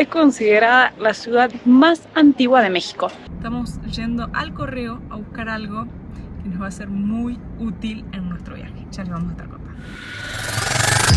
es considerada la ciudad más antigua de México. Estamos yendo al correo a buscar algo que nos va a ser muy útil en nuestro viaje. Ya les vamos a estar contando.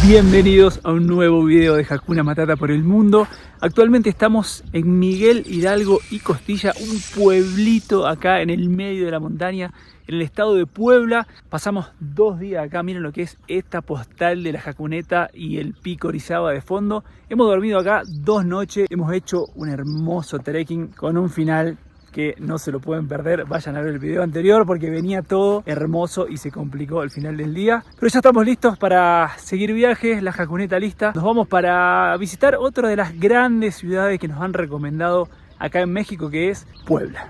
Bienvenidos a un nuevo video de Hakuna Matata por el mundo. Actualmente estamos en Miguel Hidalgo y Costilla, un pueblito acá en el medio de la montaña, en el estado de Puebla. Pasamos 2 días acá, miren lo que es esta postal de la Jacuneta y el pico Orizaba de fondo. Hemos dormido acá 2 noches, hemos hecho un hermoso trekking con un final que no se lo pueden perder. Vayan a ver el video anterior porque venía todo hermoso y se complicó al final del día. Pero ya estamos listos para seguir viajes, la Jacuneta lista. Nos vamos para visitar otra de las grandes ciudades que nos han recomendado acá en México, que es Puebla.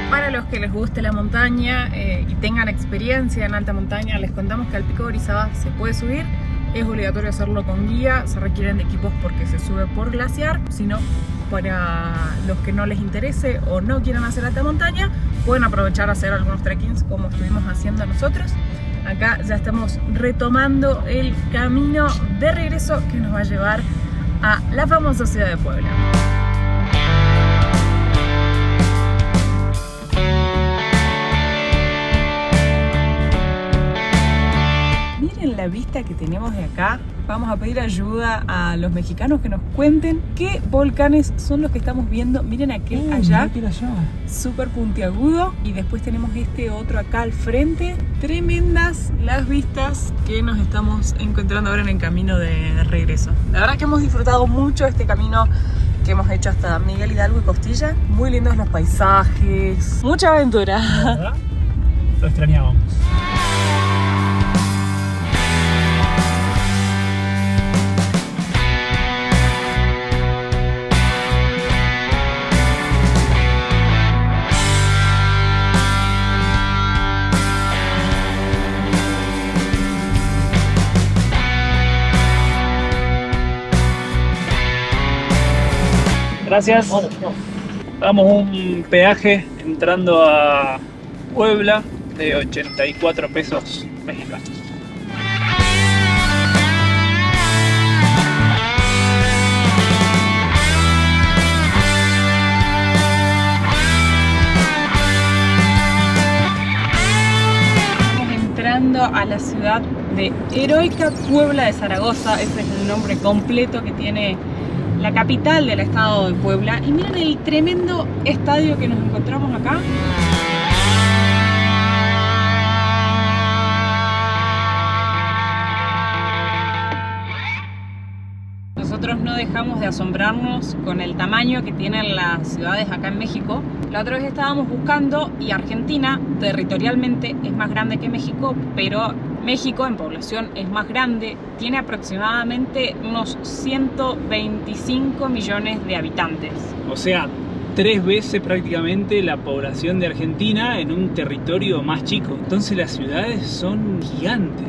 Para los que les guste la montaña y tengan experiencia en alta montaña, les contamos que al pico de Orizaba se puede subir. Es obligatorio hacerlo con guía, se requieren de equipos porque se sube por glaciar. Si no, para los que no les interese o no quieran hacer alta montaña, pueden aprovechar a hacer algunos trekkings como estuvimos haciendo nosotros. Acá ya estamos retomando el camino de regreso que nos va a llevar a la famosa ciudad de Puebla. Miren la vista que tenemos de acá. Vamos a pedir ayuda a los mexicanos que nos cuenten qué volcanes son los que estamos viendo. Miren aquel allá, súper puntiagudo. Y después tenemos este otro acá al frente. Tremendas las vistas que nos estamos encontrando ahora en el camino de regreso. La verdad que hemos disfrutado mucho este camino que hemos hecho hasta Miguel Hidalgo y Costilla. Muy lindos los paisajes, mucha aventura. ¿Verdad? Lo extrañábamos. Gracias. Damos un peaje entrando a Puebla de 84 pesos mexicanos. Estamos entrando a la ciudad de Heroica Puebla de Zaragoza. Ese es el nombre completo que tiene la capital del estado de Puebla. Y miren el tremendo estadio que nos encontramos acá. Nosotros no dejamos de asombrarnos con el tamaño que tienen las ciudades acá en México. La otra vez estábamos buscando y Argentina territorialmente es más grande que México, pero México en población es más grande, tiene aproximadamente unos 125 millones de habitantes. O sea, 3 veces prácticamente la población de Argentina en un territorio más chico. Entonces las ciudades son gigantes.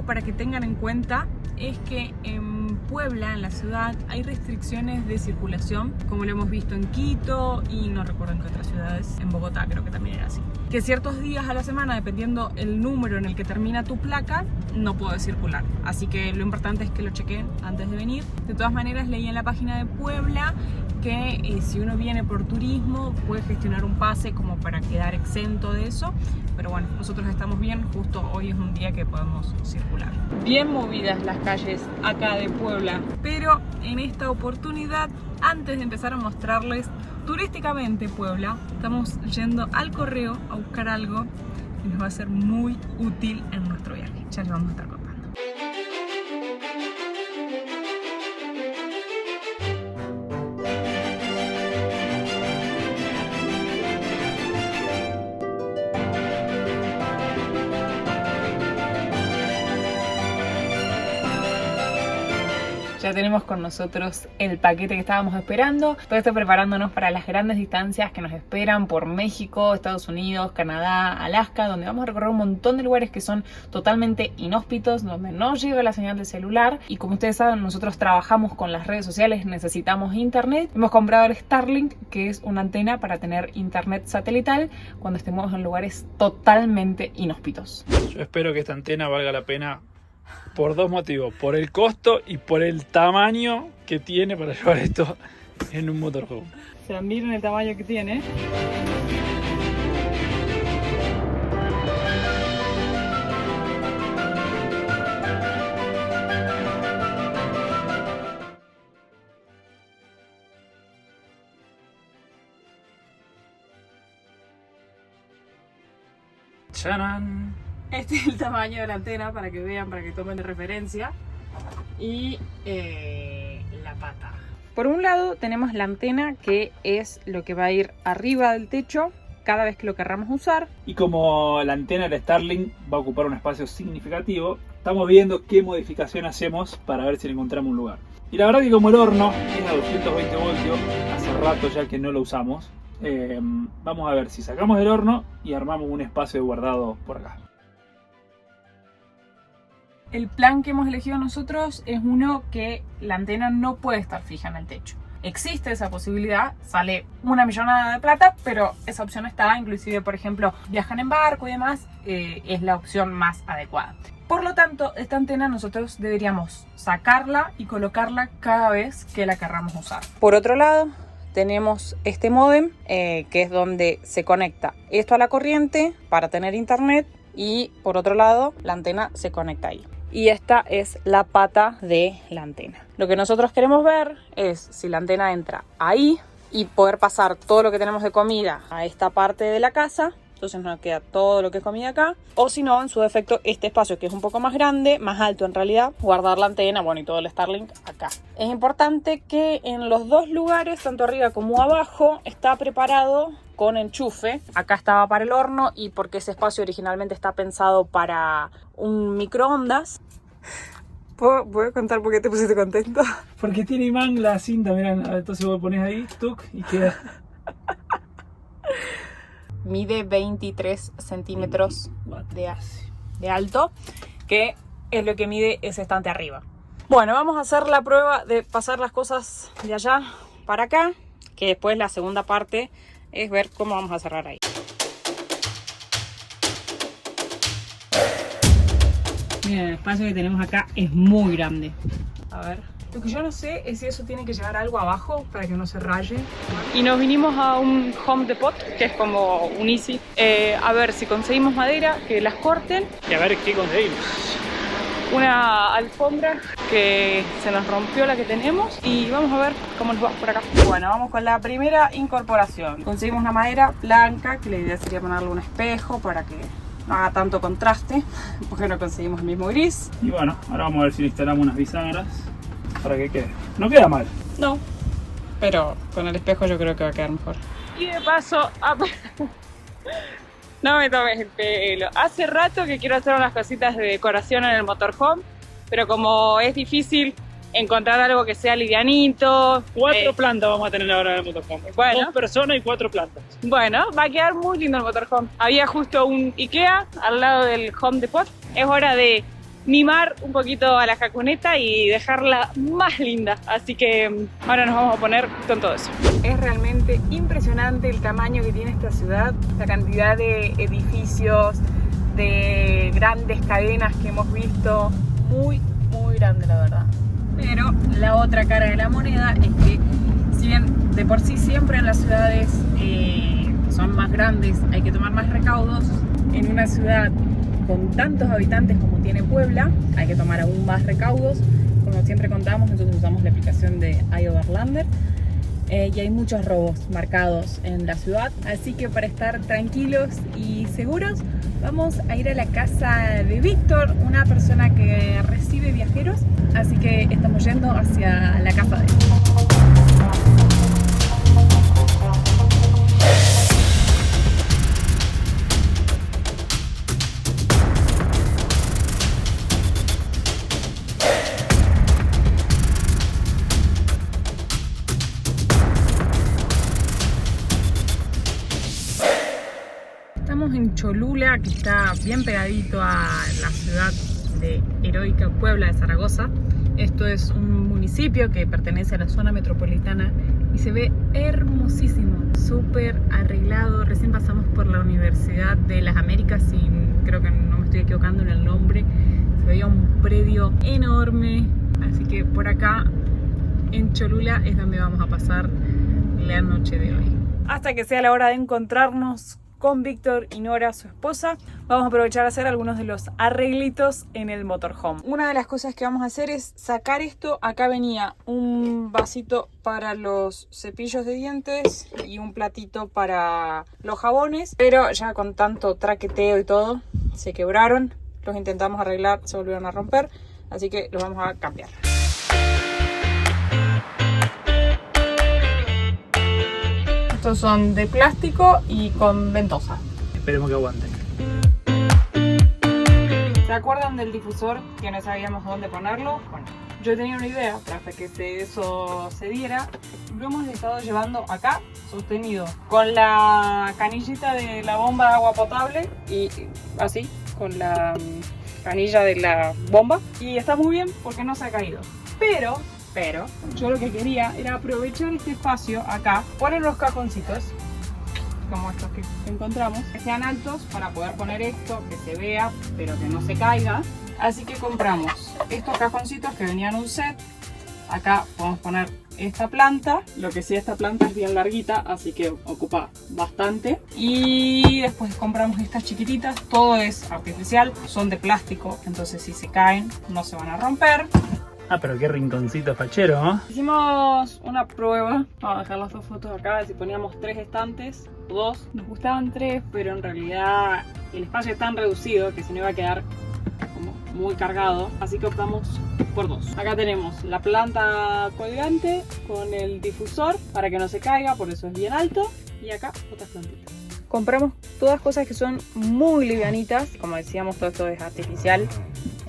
Para que tengan en cuenta es que en Puebla, en la ciudad, hay restricciones de circulación, como lo hemos visto en Quito y no recuerdo en qué otras ciudades, en Bogotá creo que también era así. Que ciertos días a la semana, dependiendo el número en el que termina tu placa, no puedes circular. Así que lo importante es que lo chequen antes de venir. De todas maneras, leí en la página de Puebla que si uno viene por turismo puede gestionar un pase como para quedar exento de eso, pero bueno, nosotros estamos bien, justo hoy es un día que podemos circular. Bien movidas las calles acá de Puebla, pero en esta oportunidad, antes de empezar a mostrarles turísticamente Puebla, estamos yendo al correo a buscar algo que nos va a ser muy útil en nuestro viaje. Ya les vamos a estar contando. Ya tenemos con nosotros el paquete que estábamos esperando. Todo esto preparándonos para las grandes distancias que nos esperan por México, Estados Unidos, Canadá, Alaska, donde vamos a recorrer un montón de lugares que son totalmente inhóspitos, donde no llega la señal de celular. Y como ustedes saben, nosotros trabajamos con las redes sociales, necesitamos internet. Hemos comprado el Starlink, que es una antena para tener internet satelital cuando estemos en lugares totalmente inhóspitos. Yo espero que esta antena valga la pena por dos motivos: por el costo y por el tamaño que tiene para llevar esto en un motorhome. Se miren el tamaño que tiene. ¡Charan! Este es el tamaño de la antena para que vean, para que tomen de referencia. Y la pata. Por un lado tenemos la antena, que es lo que va a ir arriba del techo cada vez que lo querramos usar. Y como la antena de Starlink va a ocupar un espacio significativo, estamos viendo qué modificación hacemos para ver si le encontramos un lugar. Y la verdad que como el horno es a 220 voltios, hace rato ya que no lo usamos, vamos a ver si sacamos del horno y armamos un espacio de guardado por acá. El plan que hemos elegido nosotros es uno que la antena no puede estar fija en el techo. Existe esa posibilidad, sale una millonada de plata, pero esa opción está. Inclusive, por ejemplo, viajan en barco y demás, es la opción más adecuada. Por lo tanto, esta antena nosotros deberíamos sacarla y colocarla cada vez que la querramos usar. Por otro lado, tenemos este módem, que es donde se conecta esto a la corriente para tener internet, y por otro lado la antena se conecta ahí. Y esta es la pata de la antena. Lo que nosotros queremos ver es si la antena entra ahí y poder pasar todo lo que tenemos de comida a esta parte de la casa. Entonces nos queda todo lo que es comida acá. O si no, en su defecto, este espacio que es un poco más grande, más alto en realidad, guardar la antena, bueno, y todo el Starlink acá. Es importante que en los dos lugares, tanto arriba como abajo, está preparado con enchufe. Acá estaba para el horno y porque ese espacio originalmente está pensado para un microondas. ¿Puedo contar por qué te pusiste contento? Porque tiene imán la cinta, mirá, entonces vos pones ahí, tuc, y queda. Mide 23 centímetros de alto, que es lo que mide ese estante arriba. Bueno, vamos a hacer la prueba de pasar las cosas de allá para acá, que después la segunda parte es ver cómo vamos a cerrar ahí. Miren, el espacio que tenemos acá es muy grande. A ver. Lo que yo no sé es si eso tiene que llevar algo abajo para que no se raye. Y nos vinimos a un Home Depot, que es como un Easy, a ver si conseguimos madera, que las corten. Y a ver qué conseguimos. Una alfombra que se nos rompió la que tenemos y vamos a ver cómo nos va por acá. Bueno, vamos con la primera incorporación. Conseguimos una madera blanca, que la idea sería ponerle un espejo para que no haga tanto contraste, porque no conseguimos el mismo gris. Y bueno, ahora vamos a ver si le instalamos unas bisagras para que quede. No queda mal. No, pero con el espejo yo creo que va a quedar mejor. Y de paso, no me tomes el pelo. Hace rato que quiero hacer unas cositas de decoración en el motorhome, pero como es difícil encontrar algo que sea livianito. 4 plantas vamos a tener ahora en el motorhome. Bueno. 2 personas y 4 plantas. Bueno, va a quedar muy lindo el motorhome. Había justo un IKEA al lado del Home Depot. Es hora de mimar un poquito a la jacuneta y dejarla más linda. Así que ahora nos vamos a poner con todo eso. Es realmente impresionante el tamaño que tiene esta ciudad, la cantidad de edificios, de grandes cadenas que hemos visto. Muy, muy grande la verdad. Pero la otra cara de la moneda es que, si bien de por sí siempre en las ciudades que son más grandes hay que tomar más recaudos, en una ciudad con tantos habitantes como tiene Puebla hay que tomar aún más recaudos. Como siempre contamos, nosotros usamos la aplicación de iOverlander y hay muchos robos marcados en la ciudad, así que para estar tranquilos y seguros vamos a ir a la casa de Víctor, una persona que recibe viajeros, así que estamos yendo hacia la casa de él. Estamos en Cholula, que está bien pegadito a la ciudad de heroica Puebla de Zaragoza. Esto es un municipio que pertenece a la zona metropolitana y se ve hermosísimo, súper arreglado. Recién pasamos por la Universidad de las Américas y creo que no me estoy equivocando en el nombre. Se veía un predio enorme, así que por acá en Cholula es donde vamos a pasar la noche de hoy. Hasta que sea la hora de encontrarnos con Víctor y Nora, su esposa, vamos a aprovechar a hacer algunos de los arreglitos en el motorhome. Una de las cosas que vamos a hacer es sacar esto. Acá venía un vasito para los cepillos de dientes y un platito para los jabones, pero ya con tanto traqueteo y todo se quebraron. Los intentamos arreglar, se volvieron a romper, así que los vamos a cambiar. Estos son de plástico y con ventosa. Esperemos que aguanten. ¿Se acuerdan del difusor que no sabíamos dónde ponerlo? Bueno, yo tenía una idea, pero hasta que eso se diera, lo hemos estado llevando acá, sostenido con la canillita de la bomba de agua potable y así, con la canilla de la bomba. Y está muy bien porque no se ha caído. Pero yo lo que quería era aprovechar este espacio acá, poner unos cajoncitos como estos que encontramos, que sean altos para poder poner esto, que se vea pero que no se caiga. Así que compramos estos cajoncitos que venían un set. Acá podemos poner esta planta, lo que sí, esta planta es bien larguita, así que ocupa bastante. Y después compramos estas chiquititas, todo es artificial, son de plástico, entonces si se caen no se van a romper. Ah, pero qué rinconcito fachero, ¿no? Hicimos una prueba, vamos a dejar las dos fotos acá, si poníamos 3 estantes o 2. Nos gustaban 3, pero en realidad el espacio es tan reducido que se nos iba a quedar como muy cargado, así que optamos por 2. Acá tenemos la planta colgante con el difusor para que no se caiga, por eso es bien alto, y acá otras plantitas. Compramos todas cosas que son muy livianitas, como decíamos, todo esto es artificial.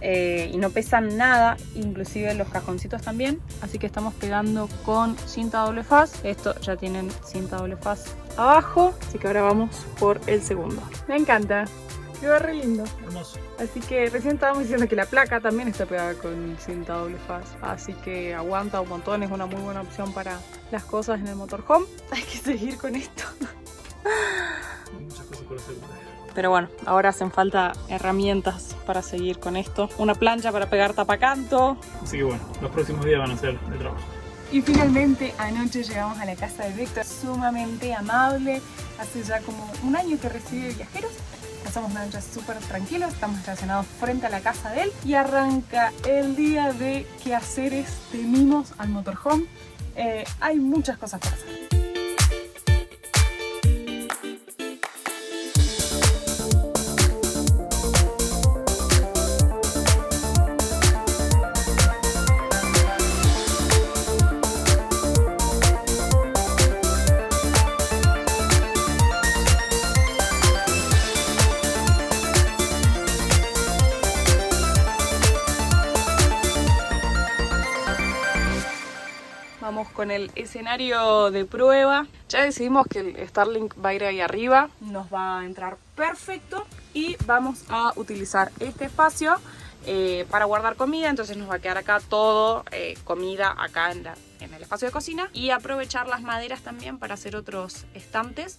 Y no pesan nada, inclusive los cajoncitos también, así que estamos pegando con cinta doble faz. Esto ya tienen cinta doble faz abajo, así que ahora vamos por el segundo. Me encanta, quedó re lindo, Hermoso. así que recién estábamos diciendo que la placa también está pegada con cinta doble faz, así que aguanta un montón, es una muy buena opción para las cosas en el motorhome. Hay que seguir con esto. Hay muchas cosas por hacer. Pero bueno, ahora hacen falta herramientas para seguir con esto. Una plancha para pegar tapacanto. Así que bueno, los próximos días van a ser de trabajo. Y finalmente anoche llegamos a la casa de Víctor, sumamente amable. Hace ya como un año que recibe viajeros. Pasamos una noche súper tranquila, estamos estacionados frente a la casa de él. Y arranca el día de quehaceres de mimos al motorhome. Hay muchas cosas para hacer. Vamos con el escenario de prueba. Ya decidimos que el Starlink va a ir ahí arriba, nos va a entrar perfecto y vamos a utilizar este espacio para guardar comida. Entonces nos va a quedar acá todo, comida acá en el espacio de cocina, y aprovechar las maderas también para hacer otros estantes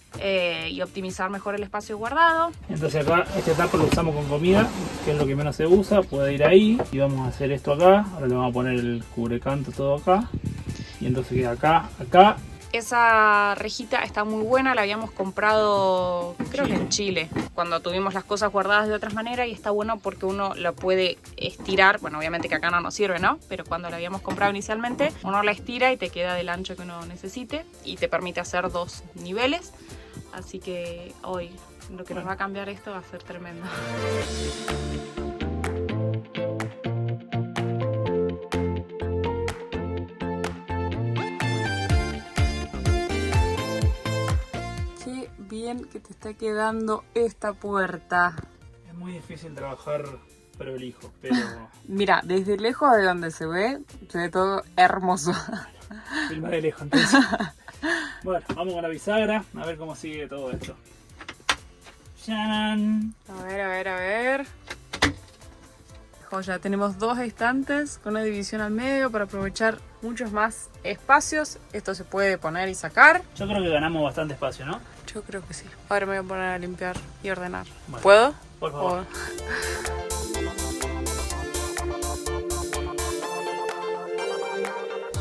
y optimizar mejor el espacio guardado. Entonces acá este tupper lo usamos con comida, que es lo que menos se usa, puede ir ahí. Y vamos a hacer esto acá, ahora le vamos a poner el cubrecanto todo acá. Y entonces queda acá. Esa rejita está muy buena, la habíamos comprado creo que en Chile, cuando tuvimos las cosas guardadas de otras maneras, y está bueno porque uno la puede estirar. Bueno, obviamente que acá no nos sirve, ¿no? Pero cuando la habíamos comprado inicialmente, uno la estira y te queda del ancho que uno necesite y te permite hacer 2 niveles. Así que hoy lo que nos va a cambiar esto va a ser tremendo. Bien que te está quedando esta puerta. Es muy difícil trabajar prolijo, pero... Mira, desde lejos de donde se ve todo hermoso. Filma de lejos entonces. Bueno, vamos con la bisagra a ver cómo sigue todo esto. ¡Chanan! A ver. Joya, tenemos 2 estantes con una división al medio para aprovechar muchos más espacios. Esto se puede poner y sacar. Yo creo que ganamos bastante espacio, ¿no? Yo creo que sí. Ahora me voy a poner a limpiar y ordenar. Bueno, ¿Puedo? por favor.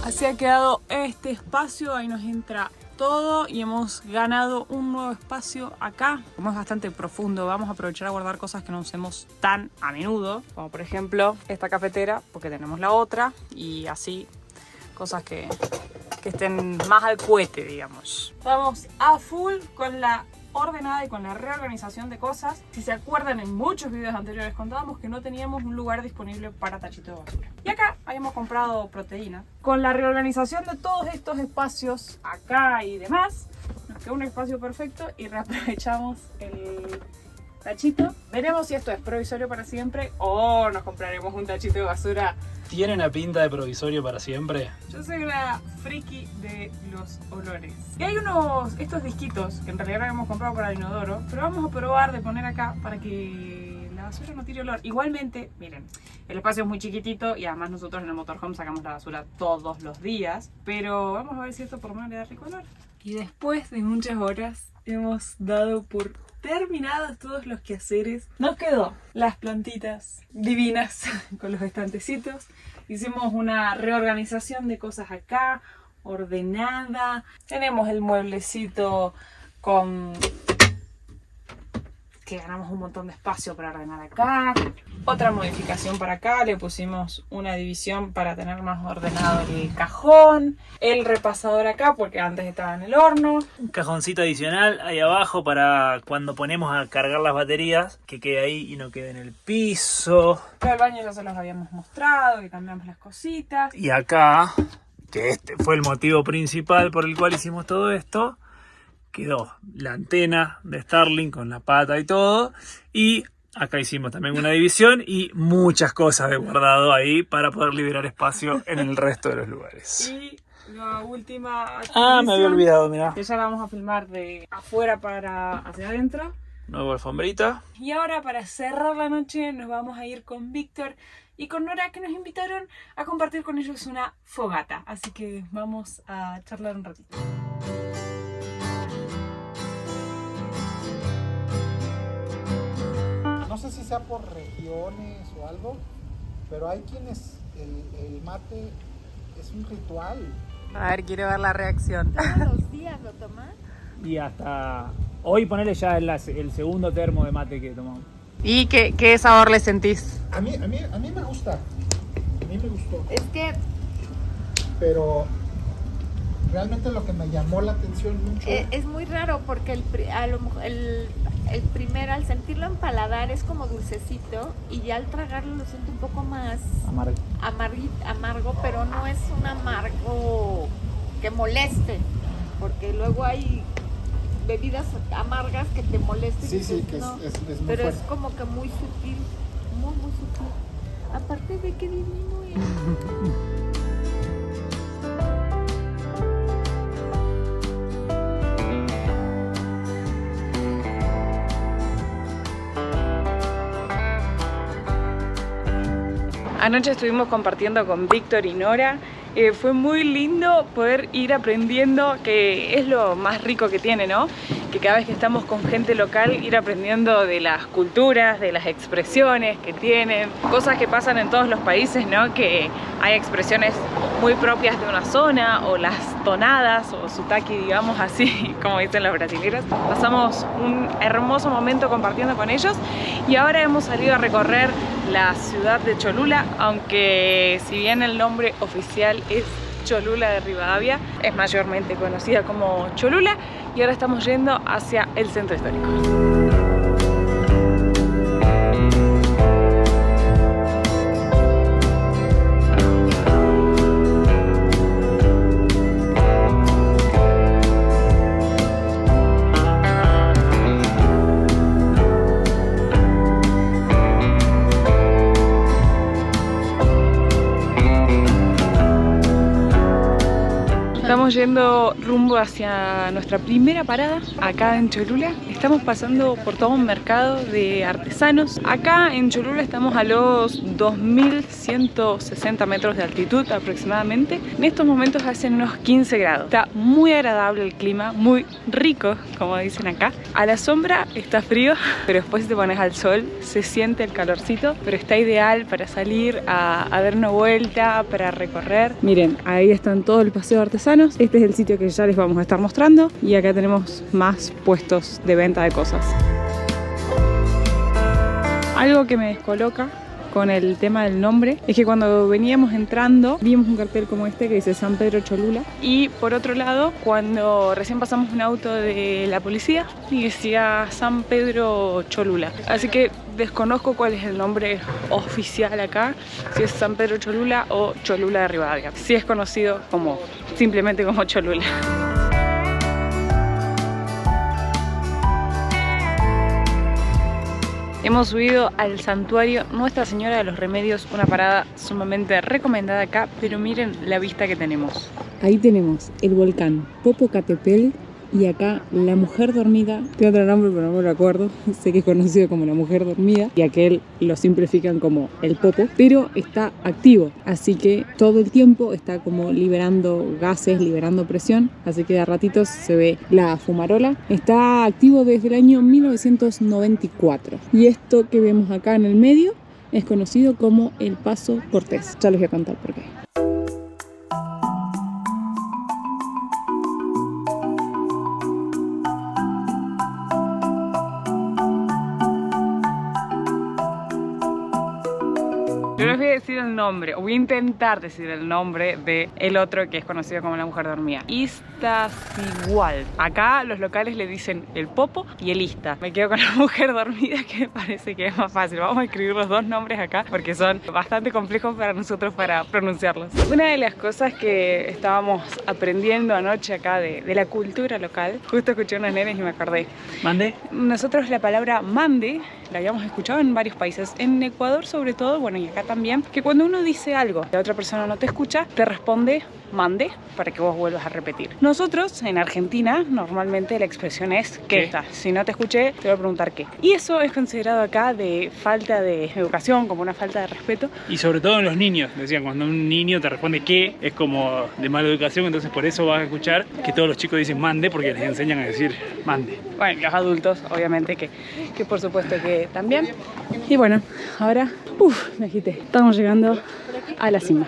Así ha quedado este espacio, ahí nos entra todo y hemos ganado un nuevo espacio acá. Como es bastante profundo, vamos a aprovechar a guardar cosas que no usemos tan a menudo, como por ejemplo esta cafetera, porque tenemos la otra, y así cosas que estén más al cohete, digamos. Vamos a full con la ordenada y con la reorganización de cosas. Si se acuerdan, en muchos videos anteriores contábamos que no teníamos un lugar disponible para tachito de basura. Y acá habíamos comprado proteína. Con la reorganización de todos estos espacios acá y demás, nos quedó un espacio perfecto y reaprovechamos el tachito. Veremos si esto es provisorio para siempre o nos compraremos un tachito de basura. ¿Tiene una pinta de provisorio para siempre? Yo soy una friki de los olores. Y hay estos disquitos que en realidad no habíamos comprado para el inodoro, pero vamos a probar de poner acá para que la basura no tire olor. Igualmente, miren, el espacio es muy chiquitito y además nosotros en el motorhome sacamos la basura todos los días, pero vamos a ver si esto por lo menos le da rico olor. Y después de muchas horas hemos dado por terminados todos los quehaceres. Nos quedó las plantitas divinas con los estantecitos. Hicimos una reorganización de cosas acá, ordenada. Tenemos el mueblecito con que ganamos un montón de espacio para ordenar acá. Otra modificación para acá, le pusimos una división para tener más ordenado el cajón. El repasador acá porque antes estaba en el horno. Un cajoncito adicional ahí abajo para cuando ponemos a cargar las baterías, que quede ahí y no quede en el piso. Pero el baño ya se los habíamos mostrado y cambiamos las cositas. Y acá, que este fue el motivo principal por el cual hicimos todo esto, quedó la antena de Starlink con la pata y todo. Y acá hicimos también una división y muchas cosas de guardado ahí para poder liberar espacio en el resto de los lugares. Y la última Me había olvidado, mirá. que ya la vamos a filmar de afuera para hacia adentro. Nueva alfombrita. Y ahora para cerrar la noche nos vamos a ir con Víctor y con Nora, que nos invitaron a compartir con ellos una fogata. Así que vamos a charlar un ratito. No sé si sea por regiones o algo, pero hay quienes el mate es un ritual. A ver, quiero ver la reacción. ¿Todos los días lo tomas? Y hasta hoy ponerle ya el segundo termo de mate que tomamos. ¿Y qué sabor le sentís? A mí me gusta, a mí me gustó, Es que pero realmente lo que me llamó la atención mucho... es muy raro porque a lo mejor el primero, al sentirlo en paladar, es como dulcecito y ya al tragarlo lo siento un poco más amargo, pero no es un amargo que moleste, porque luego hay bebidas amargas que te molestan. Sí, y sí, dices, que no, es muy pero fuerte. es como que muy sutil, muy sutil. Aparte de que disminuye. Anoche estuvimos compartiendo con Víctor y Nora. Fue muy lindo poder ir aprendiendo, que es lo más rico que tiene, ¿no? Que cada vez que estamos con gente local, ir aprendiendo de las culturas, de las expresiones que tienen, cosas que pasan en todos los países, ¿no? Que hay expresiones muy propias de una zona, o las tonadas, o sotaque, digamos así, como dicen los brasileños. Pasamos un hermoso momento compartiendo con ellos y ahora hemos salido a recorrer la ciudad de Cholula, aunque si bien el nombre oficial es Cholula de Rivadavia, es mayormente conocida como Cholula, y ahora estamos yendo hacia el centro histórico. Estamos Estamos yendo rumbo hacia nuestra primera parada acá en Cholula. Estamos pasando por todo un mercado de artesanos. Acá en Cholula estamos a los 2160 metros de altitud aproximadamente. En estos momentos hacen unos 15 grados. Está muy agradable el clima, muy rico, como dicen acá. A la sombra está frío, pero después si te pones al sol se siente el calorcito, pero está ideal para salir a dar una vuelta, para recorrer. Miren, ahí están todo el paseo de artesanos. Este es el sitio que ya les vamos a estar mostrando y acá tenemos más puestos de venta de cosas. Algo que me descoloca con el tema del nombre es que cuando veníamos entrando vimos un cartel como este que dice San Pedro Cholula, y por otro lado cuando recién pasamos un auto de la policía y decía San Pedro Cholula, así que desconozco cuál es el nombre oficial acá, si es San Pedro Cholula o Cholula de Rivadavia. Sí es conocido como simplemente como Cholula. Hemos subido al santuario Nuestra Señora de los Remedios, una parada sumamente recomendada acá, pero miren la vista que tenemos. Ahí tenemos el volcán Popocatépetl y acá la mujer dormida. Tiene otro nombre pero no me lo acuerdo, sé que es conocido como la mujer dormida y aquel lo simplifican como el Popo, pero está activo, así que todo el tiempo está como liberando gases, liberando presión, así que de a ratitos se ve la fumarola. Está activo desde el año 1994 y esto que vemos acá en el medio es conocido como el Paso Cortés. Ya les voy a contar por qué. Yo les voy a decir el nombre, o voy a intentar decir el nombre de el otro que es conocido como la mujer dormida. Iztaccíhuatl. Acá los locales le dicen el Popo y el Ista. Me quedo con la mujer dormida, que me parece que es más fácil. Vamos a escribir los dos nombres acá porque son bastante complejos para nosotros para pronunciarlos. Una de las cosas que estábamos aprendiendo anoche acá de la cultura local, justo escuché unas nenes y me acordé. ¿Mande? Nosotros la palabra mande la habíamos escuchado en varios países, en Ecuador sobre todo, bueno, y acá también, que cuando uno dice algo, la otra persona no te escucha, te responde mande para que vos vuelvas a repetir. Nosotros en Argentina normalmente la expresión es ¿qué está? Si no te escuché, te voy a preguntar qué. Y eso es considerado acá de falta de educación, como una falta de respeto. Y sobre todo en los niños, decían, cuando un niño te responde qué, es como de mala educación, entonces por eso vas a escuchar que todos los chicos dicen mande porque les enseñan a decir mande. Bueno, los adultos obviamente que por supuesto que también. Y bueno, ahora, me agité. Estamos llegando a la cima.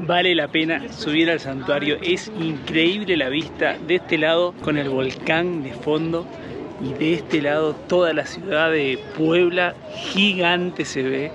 Vale la pena subir al santuario, es increíble la vista de este lado con el volcán de fondo y de este lado toda la ciudad de Puebla gigante se ve.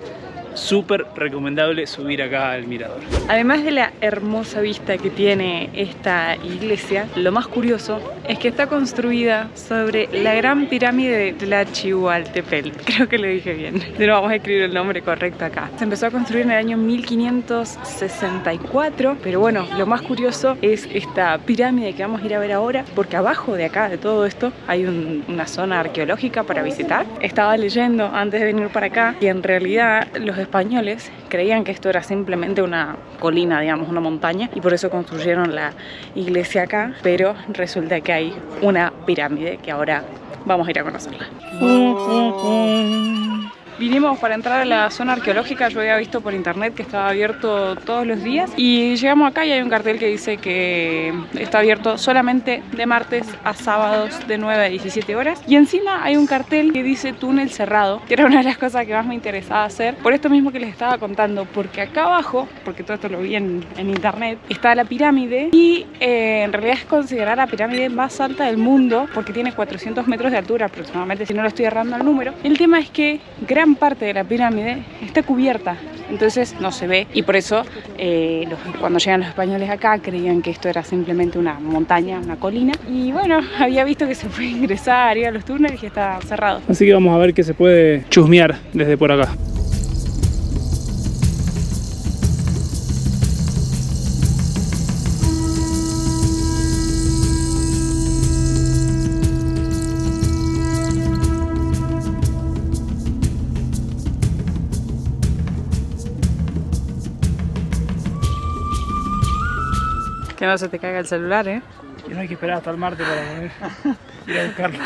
Súper recomendable subir acá al mirador. Además de la hermosa vista que tiene esta iglesia, lo más curioso es que está construida sobre la gran pirámide de Tlachihualtepetl. Creo que lo dije bien. Pero vamos a escribir el nombre correcto acá. Se empezó a construir en el año 1564, pero bueno, lo más curioso es esta pirámide que vamos a ir a ver ahora, porque abajo de acá, de todo esto, hay una zona arqueológica para visitar. Estaba leyendo antes de venir para acá y en realidad los españoles creían que esto era simplemente una colina, digamos, una montaña, y por eso construyeron la iglesia acá, pero resulta que hay una pirámide que ahora vamos a ir a conocerla. Vinimos para entrar a la zona arqueológica. Yo había visto por internet que estaba abierto todos los días y llegamos acá y hay un cartel que dice que está abierto solamente de martes a sábados de 9 a 17 horas y encima hay un cartel que dice túnel cerrado, que era una de las cosas que más me interesaba hacer, por esto mismo que les estaba contando, porque acá abajo, porque todo esto lo vi en internet, está la pirámide y en realidad es considerada la pirámide más alta del mundo porque tiene 400 metros de altura aproximadamente, si no lo estoy errando el número. El tema es que gran parte de la pirámide está cubierta, entonces no se ve y por eso cuando llegan los españoles acá creían que esto era simplemente una montaña, una colina y bueno, había visto que se puede ingresar, ir a los túneles y está cerrado. Así que vamos a ver qué se puede chusmear desde por acá. Que no se te caiga el celular, ¿eh? Y no hay que esperar hasta el martes para poder ir a buscarlo.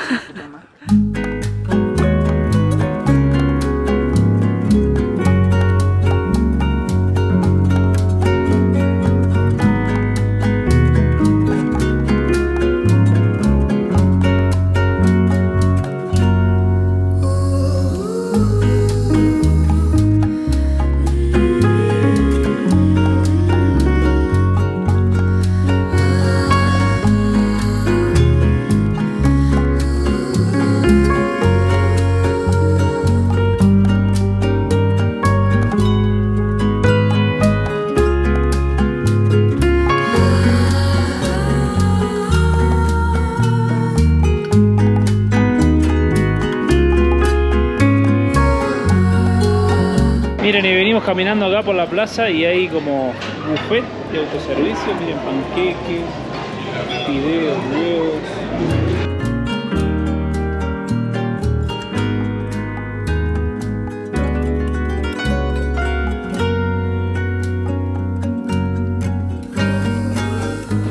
Miren, y venimos caminando acá por la plaza y hay como buffet de autoservicio. Miren, panqueques, fideos, huevos.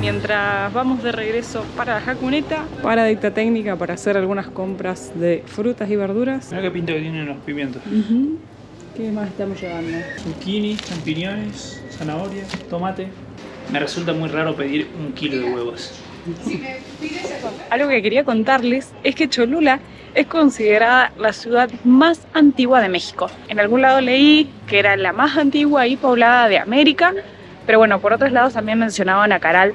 Mientras vamos de regreso para la Jacuneta, paradita técnica para hacer algunas compras de frutas y verduras. Mirá qué pinta que tienen los pimientos. ¿Qué más estamos llevando? Zucchini, champiñones, zanahoria, tomate. Me resulta muy raro pedir 1 kilo de huevos. Algo que quería contarles es que Cholula es considerada la ciudad más antigua de México. En algún lado leí que era la más antigua y poblada de América, pero bueno, por otros lados también mencionaban a Caral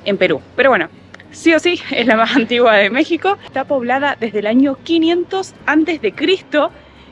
en Perú. Pero bueno, sí o sí, es la más antigua de México. Está poblada desde el año 500 a.C.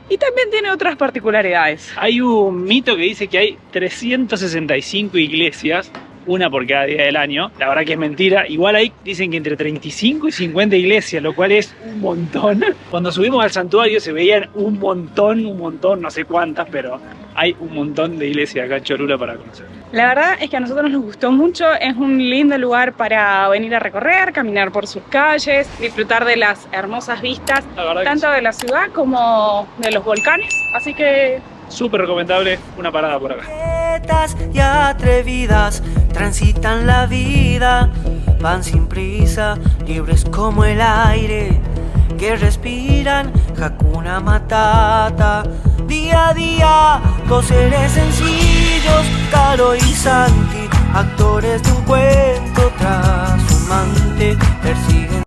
y también tiene otras particularidades. Hay un mito que dice que hay 365 iglesias, una por cada día del año. La verdad que es mentira. Igual ahí dicen que entre 35 y 50 iglesias, lo cual es un montón. Cuando subimos al santuario se veían un montón, no sé cuántas, pero hay un montón de iglesias acá en Cholula para conocer. La verdad es que a nosotros nos gustó mucho, es un lindo lugar para venir a recorrer, caminar por sus calles, disfrutar de las hermosas vistas, tanto de la ciudad como de los volcanes, así que súper recomendable una parada por acá. Y atrevidas transitan la vida, van sin prisa, libres como el aire que respiran, Hakuna Matata. Día a día, dos seres sencillos, Caro y Santi, actores de un cuento tras un mante, persiguen